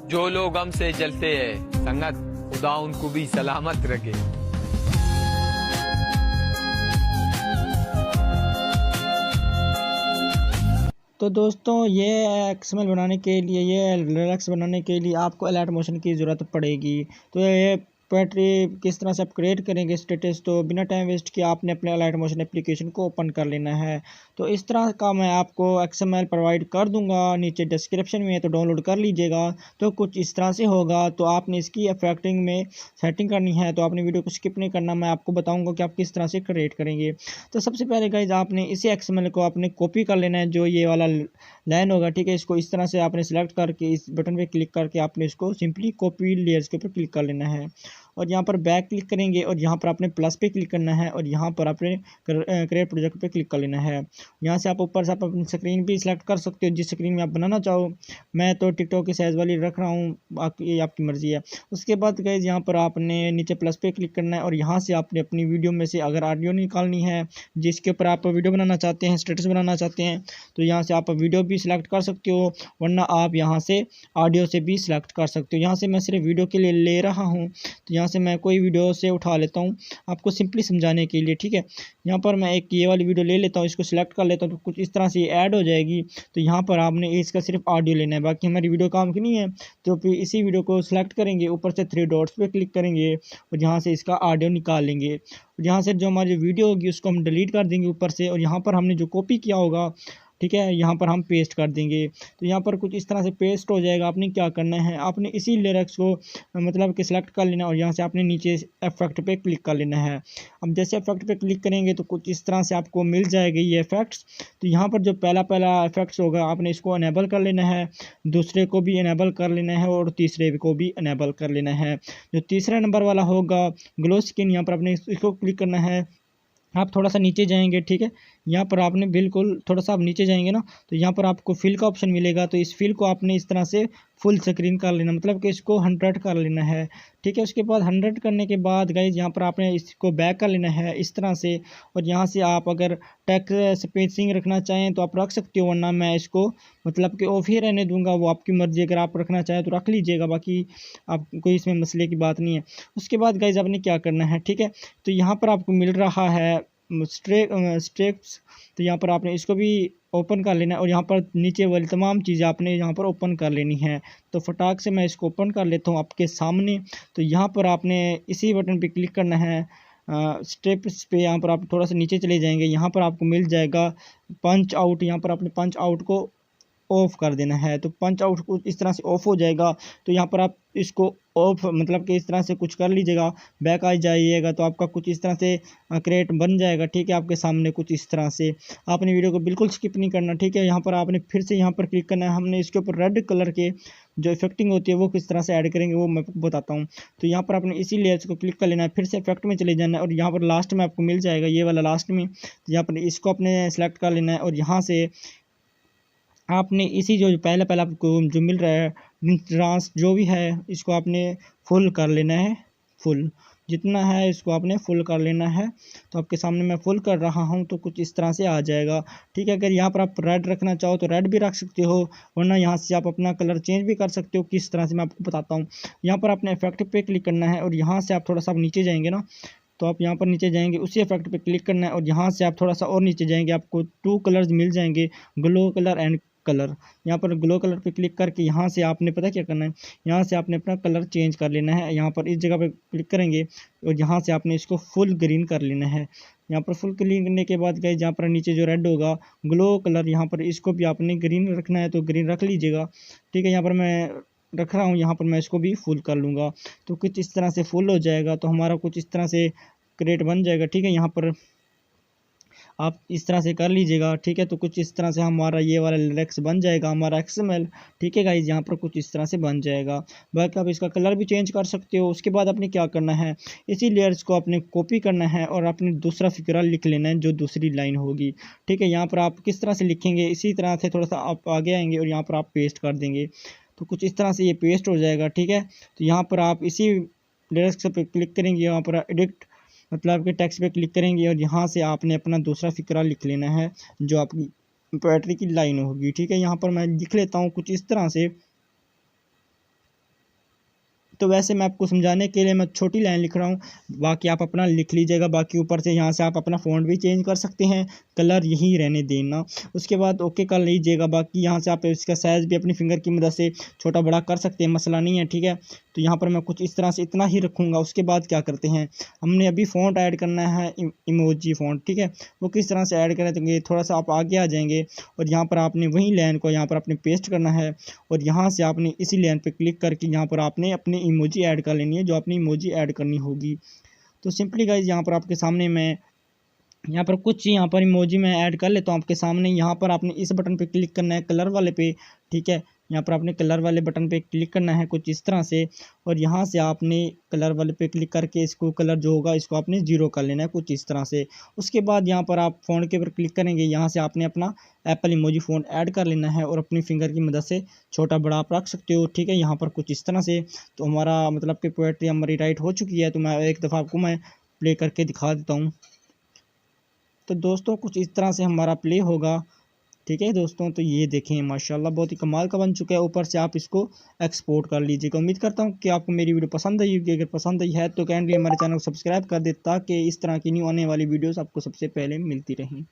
जो लोग हमसे जलते हैं संगत खुदा उनको भी सलामत रखे। तो दोस्तों ये एक्सएमएल बनाने के लिए, ये लिनक्स बनाने के लिए आपको अलर्ट मोशन की ज़रूरत पड़ेगी। तो ये बैटरी किस तरह से आप क्रिएट करेंगे स्टेटस, तो बिना टाइम वेस्ट किए आपने अपने अलर्ट मोशन एप्लीकेशन को ओपन कर लेना है। तो इस तरह का मैं आपको एक्सएमएल प्रोवाइड कर दूंगा नीचे डिस्क्रिप्शन में, तो डाउनलोड कर लीजिएगा। तो कुछ इस तरह से होगा। तो आपने इसकी इफेक्टिंग में सेटिंग करनी है, तो आपने वीडियो को स्किप नहीं करना, मैं आपको बताऊँगा कि आप किस तरह से क्रिएट करेंगे। तो सबसे पहले गाइज आपने इसी एक्सएमएल को आपने कॉपी कर लेना है, जो ये वाला लाइन होगा, ठीक है। इसको इस तरह से आपने सेलेक्ट करके इस बटन पे क्लिक करके आपने इसको सिंपली कॉपी लेयर्स के ऊपर क्लिक कर लेना है, और यहाँ पर बैक क्लिक करेंगे और यहाँ पर आपने प्लस पे क्लिक करना है, और यहाँ पर आपने क्रिएट प्रोजेक्ट पे क्लिक कर लेना है। यहाँ से आप ऊपर से आप अपनी स्क्रीन भी सिलेक्ट कर सकते हो, जिस स्क्रीन में आप बनाना चाहो। मैं तो टिकटॉक की साइज़ वाली रख रहा हूँ, बाकी आपकी मर्ज़ी है। उसके बाद गाइस यहाँ पर आपने नीचे प्लस पे क्लिक करना है, और यहाँ से आपने अपनी वीडियो में से अगर ऑडियो निकालनी है जिसके ऊपर आप वीडियो बनाना चाहते हैं, स्टेटस बनाना चाहते हैं, तो यहाँ से आप वीडियो भी सिलेक्ट कर सकते हो, वरना आप यहाँ से ऑडियो से भी सिलेक्ट कर सकते हो। यहाँ से मैं सिर्फ वीडियो के लिए ले रहा हूँ, तो यहाँ से मैं कोई वीडियो से उठा लेता हूँ आपको सिंपली समझाने के लिए, ठीक है। यहाँ पर मैं एक ये वाली वीडियो ले लेता हूँ, इसको सिलेक्ट कर लेता हूँ, तो कुछ इस तरह से ऐड हो जाएगी। तो यहाँ पर आपने इसका सिर्फ ऑडियो लेना है, बाकी हमारी वीडियो काम की नहीं है। तो फिर इसी वीडियो को सिलेक्ट करेंगे, ऊपर से 3 डॉट्स पे क्लिक करेंगे, और यहाँ से इसका ऑडियो निकाल लेंगे। यहाँ से जो हमारी वीडियो होगी उसको हम डिलीट कर देंगे ऊपर से, और यहाँ पर हमने जो कॉपी किया होगा, ठीक है, यहाँ पर हम पेस्ट कर देंगे। तो यहाँ पर कुछ इस तरह से पेस्ट हो जाएगा। आपने क्या करना है, आपने इसी लिरिक्स को मतलब कि सिलेक्ट कर लेना, और यहाँ से आपने नीचे इफेक्ट पे क्लिक कर लेना है। अब जैसे इफेक्ट पे क्लिक करेंगे तो कुछ इस तरह से आपको मिल जाएगी ये इफेक्ट्स। तो यहाँ पर जो पहला इफेक्ट्स होगा आपने इसको इनेबल कर लेना है, दूसरे को भी इनेबल कर लेना है, और तीसरे को भी इनेबल कर लेना है। जो तीसरा नंबर वाला होगा ग्लो स्किन, यहाँ पर आपने इसको क्लिक करना है। आप थोड़ा सा नीचे जाएंगे, ठीक है, यहाँ पर आपने बिल्कुल थोड़ा सा आप नीचे जाएंगे ना, तो यहाँ पर आपको फिल का ऑप्शन मिलेगा। तो इस फिल को आपने इस तरह से फुल स्क्रीन कर लेना, मतलब कि इसको 100 कर लेना है, ठीक है। उसके बाद 100 करने के बाद गाइज यहाँ पर आपने इसको बैक कर लेना है इस तरह से, और यहाँ से आप अगर टेक्स्ट स्पेसिंग रखना चाहें तो आप रख सकते हो, वरना मैं इसको मतलब कि ऑफ ही रहने दूंगा, वो आपकी मर्जी। अगर आप रखना चाहें तो रख लीजिएगा, बाकी आप कोई इसमें मसले की बात नहीं है। उसके बाद गाइज आपने क्या करना है, ठीक है, तो यहाँ पर आपको मिल रहा है स्ट्रेप्स, तो यहाँ पर आपने इसको भी ओपन कर लेना है, और यहाँ पर नीचे वाली तमाम चीज़ें आपने यहाँ पर ओपन कर लेनी है। तो फटाक से मैं इसको ओपन कर लेता हूँ आपके सामने। तो यहाँ पर आपने इसी बटन पे क्लिक करना है, स्टेप्स पे। यहाँ पर आप थोड़ा सा नीचे चले जाएंगे, यहाँ पर आपको मिल जाएगा पंच आउट। यहाँ पर आपने पंच आउट को ऑफ कर देना है, तो पंच आउट को इस तरह से ऑफ हो जाएगा। तो यहाँ पर आप इसको ऑफ मतलब कि इस तरह से कुछ कर लीजिएगा, बैक आ जाइएगा, तो आपका कुछ इस तरह से क्रिएट बन जाएगा, ठीक है, आपके सामने कुछ इस तरह से। आपने वीडियो को बिल्कुल स्किप नहीं करना, ठीक है। यहाँ पर आपने फिर से यहाँ पर क्लिक करना है। हमने इसके ऊपर रेड कलर के जो इफेक्टिंग होती है वो किस तरह से ऐड करेंगे वो मैं आपको बताता हूँ। तो यहाँ पर आपने इसी लेयर्स को क्लिक कर लेना है, फिर से इफेक्ट में चले जाना है, और यहाँ पर लास्ट में आपको मिल जाएगा ये वाला लास्ट में। तो यहाँ पर इसको अपने सेलेक्ट कर लेना है, और यहाँ से आपने इसी जो पहला आपको जो मिल रहा है ट्रांस जो भी है, इसको आपने फुल कर लेना है। फुल जितना है इसको आपने फुल कर लेना है। तो आपके सामने मैं फुल कर रहा हूं, तो कुछ इस तरह से आ जाएगा, ठीक है। अगर यहाँ पर आप रेड रखना चाहो तो रेड भी रख सकते हो, वरना यहाँ से आप अपना कलर चेंज भी कर सकते हो। किस तरह से मैं आपको बताता हूँ। यहाँ पर आपने इफेक्ट पे क्लिक करना है, और यहाँ से आप थोड़ा सा नीचे जाएंगे ना, तो आप यहाँ पर नीचे जाएंगे, उसी इफेक्ट पे क्लिक करना है, और यहाँ से आप थोड़ा सा और नीचे जाएंगे, आपको 2 कलर्स मिल जाएंगे, ग्लो कलर एंड कलर। यहाँ पर ग्लो कलर पे क्लिक करके यहाँ से आपने पता क्या करना है, यहाँ से आपने अपना कलर चेंज कर लेना है। यहाँ पर इस जगह पे क्लिक करेंगे, और यहाँ से आपने इसको फुल ग्रीन कर लेना है। यहाँ पर फुल ग्रीन करने के बाद गए जहाँ पर नीचे जो रेड होगा ग्लो कलर, यहाँ पर इसको भी आपने ग्रीन रखना है, तो ग्रीन रख लीजिएगा, ठीक है। यहाँ पर मैं रख रहा हूँ, यहाँ पर मैं इसको भी फुल कर लूँगा, तो कुछ इस तरह से फुल हो जाएगा। तो हमारा कुछ इस तरह से क्रिएट बन जाएगा, ठीक है। यहाँ पर आप इस तरह से कर लीजिएगा, ठीक है। तो कुछ इस तरह से हमारा ये वाला लिरिक्स बन जाएगा, हमारा एक्सएमएल, ठीक है गाइज। यहाँ पर कुछ इस तरह से बन जाएगा। बाकी आप इसका कलर भी चेंज कर सकते हो। उसके बाद आपने क्या करना है, इसी लेयर्स को आपने कॉपी करना है, और आपने दूसरा फिक्रा लिख लेना है जो दूसरी लाइन होगी, ठीक है। यहाँ पर आप किस तरह से लिखेंगे, इसी तरह से थोड़ा सा आप आगे आएंगे, और यहाँ पर आप पेस्ट कर देंगे, तो कुछ इस तरह से ये पेस्ट हो जाएगा, ठीक है। तो यहाँ पर आप इसी लिरिक्स पर क्लिक करेंगे, यहाँ पर एडिट मतलब कि टेक्स्ट पे क्लिक करेंगे, और यहाँ से आपने अपना दूसरा फिक्रा लिख लेना है जो आपकी पोएट्री की लाइन होगी, ठीक है। यहाँ पर मैं लिख लेता हूँ कुछ इस तरह से, तो वैसे मैं आपको समझाने के लिए मैं छोटी लाइन लिख रहा हूँ, बाकी आप अपना लिख लीजिएगा। बाकी ऊपर से यहाँ से आप अपना फ़ॉन्ट भी चेंज कर सकते हैं, कलर यही रहने देना। उसके बाद ओके कर लीजिएगा। बाकी यहाँ से आप इसका साइज़ भी अपनी फिंगर की मदद से छोटा बड़ा कर सकते हैं, मसला नहीं है, ठीक है। तो यहाँ पर मैं कुछ इस तरह से इतना ही रखूँगा। उसके बाद क्या करते हैं, हमने अभी फ़ॉन्ट ऐड करना है, इमोजी फ़ॉन्ट, ठीक है। वो किस तरह से ऐड करें, तो ये थोड़ा सा आप आगे आ जाएंगे और यहाँ पर आपने वही लाइन को यहाँ पर आपने पेस्ट करना है और यहाँ से आपने इसी लाइन पे क्लिक करके यहाँ पर आपने अपनी इमोजी ऐड कर लेनी है, जो अपनी इमोजी ऐड करनी होगी। तो सिंपली गाइज यहाँ पर आपके सामने मैं यहाँ पर कुछ यहाँ पर इमोजी मैं ऐड कर लेता हूँ आपके सामने। यहाँ पर आपने इस बटन पे क्लिक करना है, कलर वाले पे, ठीक है। यहाँ पर आपने कलर वाले बटन पे क्लिक करना है कुछ इस तरह से, और यहाँ से आपने कलर वाले पे क्लिक करके इसको कलर जो होगा इसको आपने 0 कर लेना है कुछ इस तरह से। उसके बाद यहाँ पर आप फ़ॉन्ट के ऊपर क्लिक करेंगे, यहाँ से आपने अपना एप्पल इमोजी फ़ॉन्ट ऐड कर लेना है और अपनी फिंगर की मदद से छोटा बड़ा आप रख सकते हो, ठीक है। यहाँ पर कुछ इस तरह से। तो हमारा मतलब कि पोएट्री हमारी राइट हो चुकी है। तो मैं एक दफ़ा आपको मैं प्ले करके दिखा देता हूँ। तो दोस्तों कुछ इस तरह से हमारा प्ले होगा, ठीक है दोस्तों। तो ये देखें माशाल्लाह बहुत ही कमाल का बन चुका है। ऊपर से आप इसको एक्सपोर्ट कर लीजिएगा। उम्मीद करता हूँ कि आपको मेरी वीडियो पसंद आई होगी। अगर पसंद आई है तो काइंडली हमारे चैनल को सब्सक्राइब कर दे, ताकि इस तरह की न्यू आने वाली वीडियोस आपको सबसे पहले मिलती रहें।